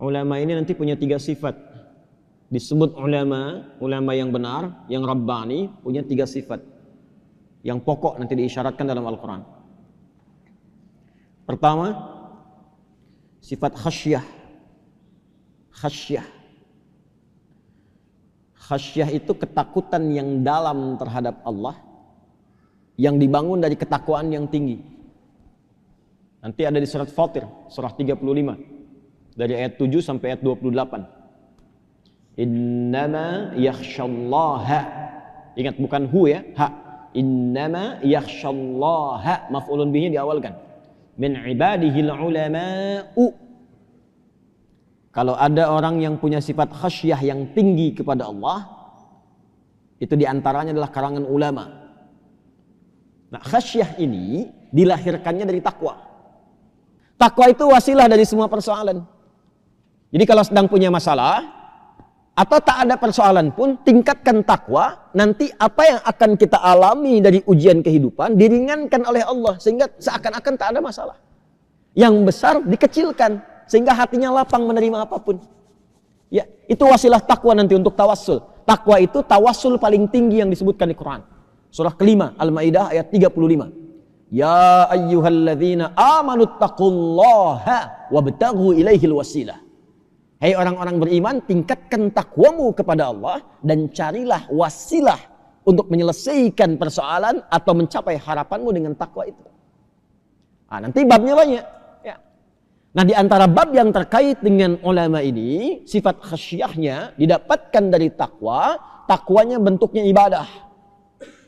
ulama ini nanti punya 3 sifat. Disebut ulama yang benar, yang rabbani, punya 3 sifat. Yang pokok nanti diisyaratkan dalam Al-Quran. Pertama, sifat khasyah. Khasyah itu ketakutan yang dalam terhadap Allah, yang dibangun dari ketakwaan yang tinggi. Nanti ada di surat Fatir, surah 35, dari ayat 7 sampai ayat 28. Innama yakhshallaha. Ingat, bukan hu ya, ha. Innama yakhshallaha, maf'ulun bihi diawalkan. Min ibadihil ulama'u. Kalau ada orang yang punya sifat khasyah yang tinggi kepada Allah, itu diantaranya adalah kalangan ulama. Nah, khasyah ini dilahirkannya dari takwa. Takwa itu wasilah dari semua persoalan. Jadi kalau sedang punya masalah atau tak ada persoalan pun, tingkatkan takwa, nanti apa yang akan kita alami dari ujian kehidupan diringankan oleh Allah, sehingga seakan-akan tak ada masalah. Yang besar dikecilkan, sehingga hatinya lapang menerima apapun. Ya, itu wasilah takwa nanti untuk tawassul. Takwa itu tawassul paling tinggi yang disebutkan di Quran. Surah kelima, Al-Maidah ayat 35. Ya ayyuhalladzina amanu taqullaha wabtaghu ilaihil wasilah. Hai orang-orang beriman, tingkatkan takwamu kepada Allah dan carilah wasilah untuk menyelesaikan persoalan atau mencapai harapanmu dengan takwa itu. Nah, nanti babnya banyak. Ya. Nah, di antara bab yang terkait dengan ulama ini, sifat khasyahnya didapatkan dari takwa. Takwanya bentuknya ibadah.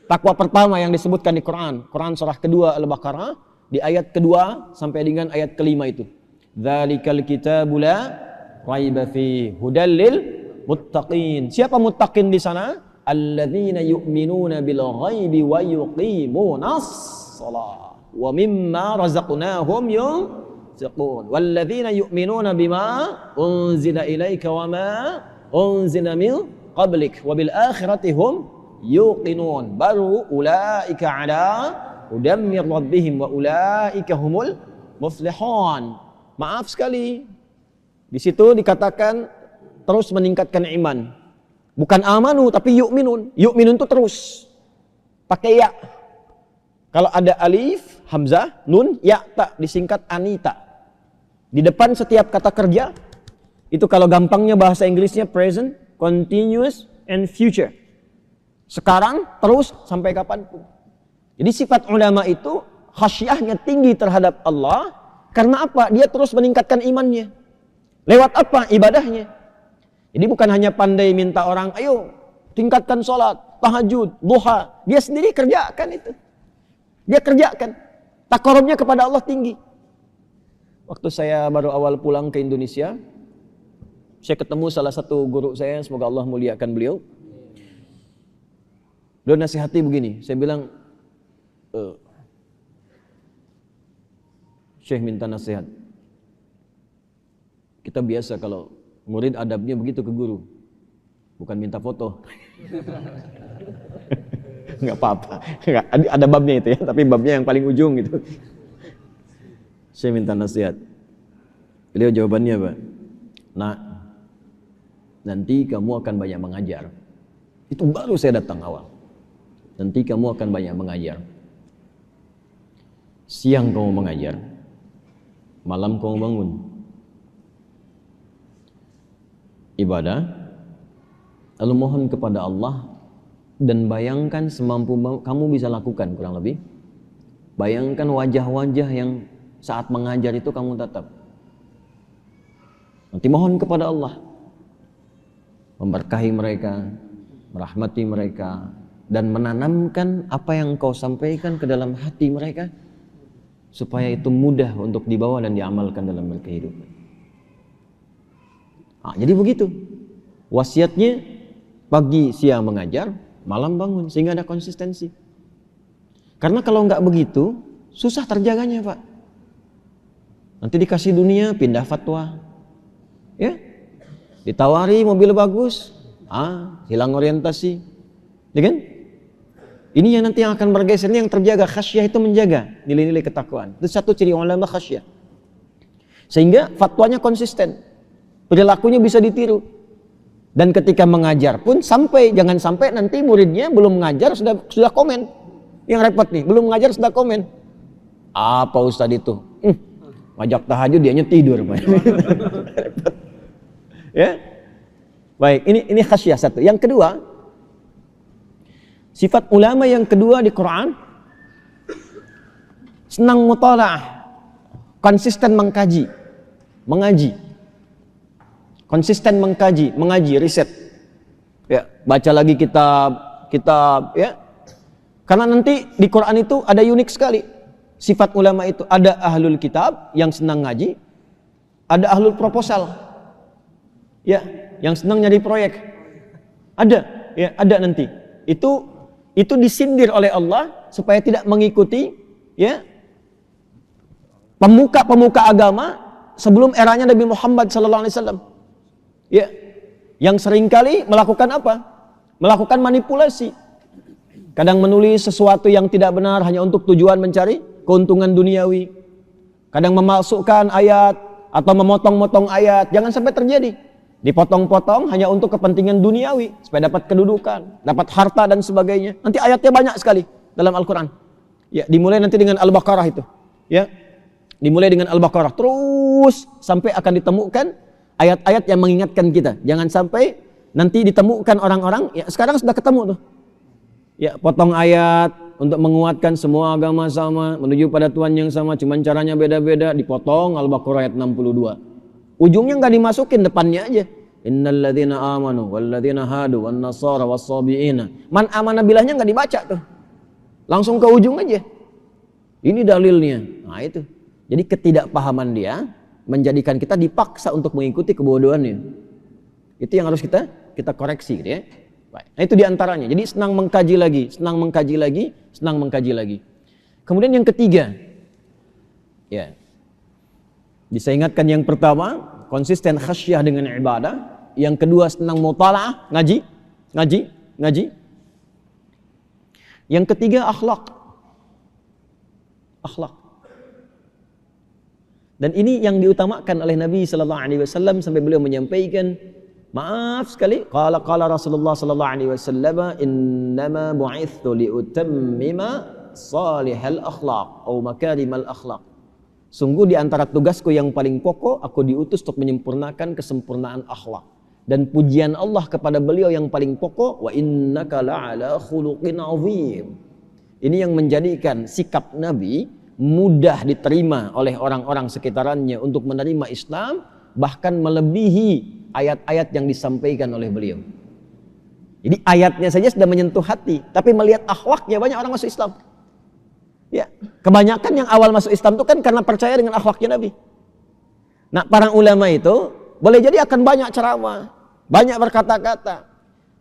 Takwa pertama yang disebutkan di Quran surah kedua Al-Baqarah, di ayat kedua sampai dengan ayat kelima itu. Dzalikal kitabu la raiba fi hudal lil muttaqin. Siapa muttaqin di sana? Alladzina yu'minuna bil ghaibi wa yuqimunas shalah wa mimma razaqnahum yunfiqun. Walladzina yu'minuna bima unzila ilaika wa ma unzila min qablik wa bil akhirati hum yuqinun. Baru ulaika ala hudam min rabbihim wa ulaika humul muflihun. Maaf sekali, di situ dikatakan terus meningkatkan iman. Bukan amanu tapi yu'minun. Yu'minun itu terus pakai ya. Kalau ada alif, hamzah, nun, ya, tak disingkat anita. Di depan setiap kata kerja itu kalau gampangnya bahasa Inggrisnya present, continuous, and future. Sekarang, terus, sampai kapanpun. Jadi sifat ulama itu khasyahnya tinggi terhadap Allah. Karena apa? Dia terus meningkatkan imannya. Lewat apa? Ibadahnya. Jadi bukan hanya pandai minta orang, ayo tingkatkan sholat, tahajud, duha. Dia sendiri kerjakan itu. Dia kerjakan. Takarubnya kepada Allah tinggi. Waktu saya baru awal pulang ke Indonesia, saya ketemu salah satu guru saya, semoga Allah muliakan beliau. Beliau nasihati begini, saya bilang, Syekh minta nasihat. Kita biasa kalau murid adabnya begitu ke guru, bukan minta foto. Nggak apa-apa, ada babnya itu ya, tapi babnya yang paling ujung gitu. Saya minta nasihat. Beliau jawabannya apa? Nah, nanti kamu akan banyak mengajar. Itu baru saya datang awal. Nanti kamu akan banyak mengajar. Siang kamu mengajar, malam kamu bangun. Ibadah, lalu mohon kepada Allah dan bayangkan semampu kamu bisa lakukan kurang lebih. Bayangkan wajah-wajah yang saat mengajar itu kamu tatap. Nanti mohon kepada Allah memberkahi mereka, merahmati mereka, dan menanamkan apa yang kau sampaikan ke dalam hati mereka supaya itu mudah untuk dibawa dan diamalkan dalam kehidupan. Jadi begitu wasiatnya, pagi siang mengajar, malam bangun, sehingga ada konsistensi. Karena kalau nggak begitu susah terjaganya, Pak. Nanti dikasih dunia pindah fatwa, ya, ditawari mobil bagus, hilang orientasi, ya kan? Ini yang nanti yang akan bergeser, ini yang terjaga. Khasyah itu menjaga nilai-nilai ketakwaan. Itu satu ciri ulama khasyah. Sehingga fatwanya konsisten. perilakunya bisa ditiru. Dan ketika mengajar pun jangan sampai nanti muridnya belum mengajar sudah komen. Yang repot nih, belum mengajar sudah komen. Apa Ustadz itu? Ngajak tahajud dianya tidur. Ya. Baik, ini khasyah satu. Yang kedua, sifat ulama yang kedua di Quran, senang mutalaah, konsisten mengaji. Konsisten mengaji, riset. Ya, baca lagi kitab, ya. Karena nanti di Quran itu ada unik sekali. Sifat ulama itu ada ahlul kitab yang senang ngaji, ada ahlul proposal. Ya, yang senang nyari proyek. Ada nanti. Itu disindir oleh Allah supaya tidak mengikuti ya pemuka agama sebelum eranya Nabi Muhammad SAW. Ya, yang seringkali melakukan apa? Melakukan manipulasi. Kadang menulis sesuatu yang tidak benar hanya untuk tujuan mencari keuntungan duniawi. Kadang memalsukan ayat atau memotong-motong ayat. Jangan sampai terjadi. Dipotong-potong hanya untuk kepentingan duniawi supaya dapat kedudukan, dapat harta dan sebagainya. Nanti ayatnya banyak sekali dalam Al-Quran. Ya, dimulai nanti dengan Al-Baqarah itu. Ya, dimulai dengan Al-Baqarah terus sampai akan ditemukan ayat-ayat yang mengingatkan kita. Jangan sampai nanti ditemukan orang-orang, ya sekarang sudah ketemu tuh. Ya, potong ayat untuk menguatkan semua agama sama, menuju pada Tuhan yang sama, cuman caranya beda-beda, dipotong Al-Baqarah ayat 62. Ujungnya nggak dimasukin, depannya aja. Innal ladzina amanu wal ladzina hadu wan nasara was-sabiina. Man amana bilahnya nggak dibaca tuh. Langsung ke ujung aja. Ini dalilnya. Nah, itu. Jadi ketidakpahaman dia menjadikan kita dipaksa untuk mengikuti kebodohannya. Itu yang harus kita koreksi gitu ya. Nah, itu diantaranya. Jadi senang mengkaji lagi. Kemudian yang ketiga, ya, bisa ingatkan yang pertama, konsisten khasyah dengan ibadah. Yang kedua, senang mutalaah, ngaji. Yang ketiga, akhlak. Dan ini yang diutamakan oleh Nabi sallallahu alaihi wasallam sampai beliau menyampaikan, maaf sekali, qala Rasulullah sallallahu alaihi wasallam, innama bu'itsu liutammima salihal akhlaq atau makarimal akhlaq. Sungguh di antara tugasku yang paling pokok, aku diutus untuk menyempurnakan kesempurnaan akhlak. Dan pujian Allah kepada beliau yang paling pokok, wa innaka la'ala khuluqin azim. Ini yang menjadikan sikap Nabi mudah diterima oleh orang-orang sekitarannya untuk menerima Islam, bahkan melebihi ayat-ayat yang disampaikan oleh beliau. Jadi ayatnya saja sudah menyentuh hati, tapi melihat akhlaknya banyak orang masuk Islam. Ya, kebanyakan yang awal masuk Islam itu kan karena percaya dengan akhlaknya Nabi. Nah, para ulama itu boleh jadi akan banyak ceramah, banyak berkata-kata,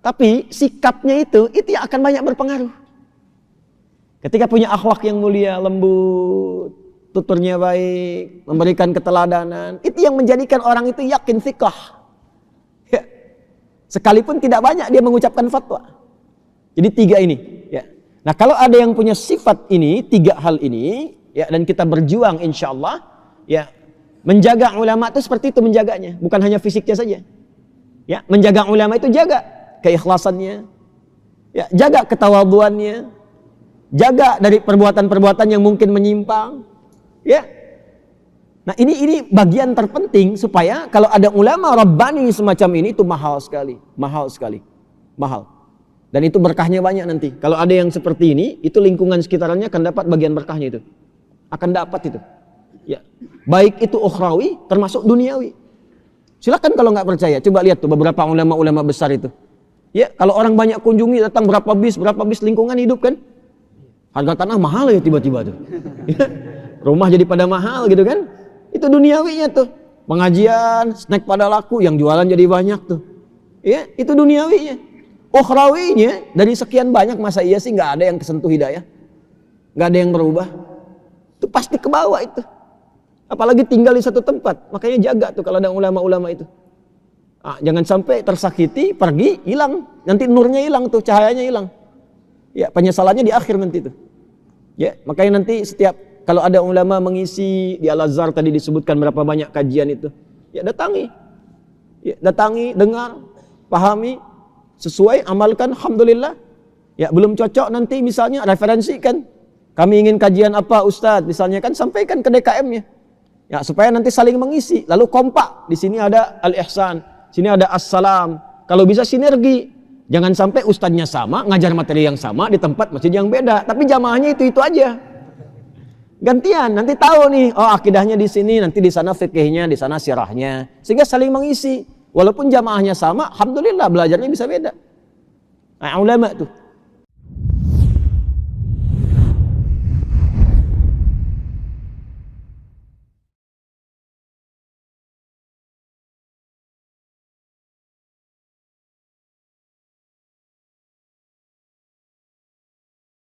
tapi sikapnya itu yang akan banyak berpengaruh. Ketika punya akhlak yang mulia, lembut, tuturnya baik, memberikan keteladanan, itu yang menjadikan orang itu yakin thiqah. Ya. Sekalipun tidak banyak dia mengucapkan fatwa. Jadi tiga ini. Ya. Nah, kalau ada yang punya sifat ini, tiga hal ini, ya, dan kita berjuang insya Allah, ya, menjaga ulama itu seperti itu menjaganya, bukan hanya fisiknya saja. Ya, menjaga ulama itu jaga keikhlasannya, ya, jaga ketawaduannya, jaga dari perbuatan-perbuatan yang mungkin menyimpang, ya. Nah, ini bagian terpenting supaya kalau ada ulama rabbani semacam ini itu mahal sekali. Dan itu berkahnya banyak nanti. Kalau ada yang seperti ini, itu lingkungan sekitarnya akan dapat bagian berkahnya itu. Akan dapat itu. Ya. Baik itu ukhrawi termasuk duniawi. Silakan kalau nggak percaya, coba lihat tuh beberapa ulama-ulama besar itu. Ya, kalau orang banyak kunjungi, datang berapa bis lingkungan hidup kan? Harga tanah mahal ya tiba-tiba tuh. Ya. Rumah jadi pada mahal gitu kan? Itu duniawinya tuh. Pengajian, snack pada laku, yang jualan jadi banyak tuh. Ya, itu duniawinya. Ukhrawinya dari sekian banyak, masa iya sih nggak ada yang kesentuh hidayah, nggak ada yang berubah, itu pasti ke bawah itu. Apalagi tinggal di satu tempat, makanya jaga tuh kalau ada ulama-ulama itu. Jangan sampai tersakiti, pergi, hilang, nanti nurnya hilang tuh, cahayanya hilang. Ya, penyesalannya di akhir nanti tuh. Ya, makanya nanti setiap kalau ada ulama mengisi di Al-Azhar tadi disebutkan berapa banyak kajian itu, ya datangi. Ya, datangi, dengar, pahami, sesuai, amalkan, alhamdulillah. Ya, belum cocok nanti misalnya referensikan. Kami ingin kajian apa Ustadz, misalnya kan sampaikan ke DKM-nya. Ya, supaya nanti saling mengisi, lalu kompak. Di sini ada al-ihsan, sini ada as-salam. Kalau bisa sinergi. Jangan sampai ustadznya sama, ngajar materi yang sama di tempat masjid yang beda, tapi jamaahnya itu aja. Gantian, nanti tahu nih, oh akidahnya di sini, nanti di sana fikihnya, di sana sirahnya, sehingga saling mengisi. Walaupun jamaahnya sama, alhamdulillah belajarnya bisa beda. Nah, ulama tuh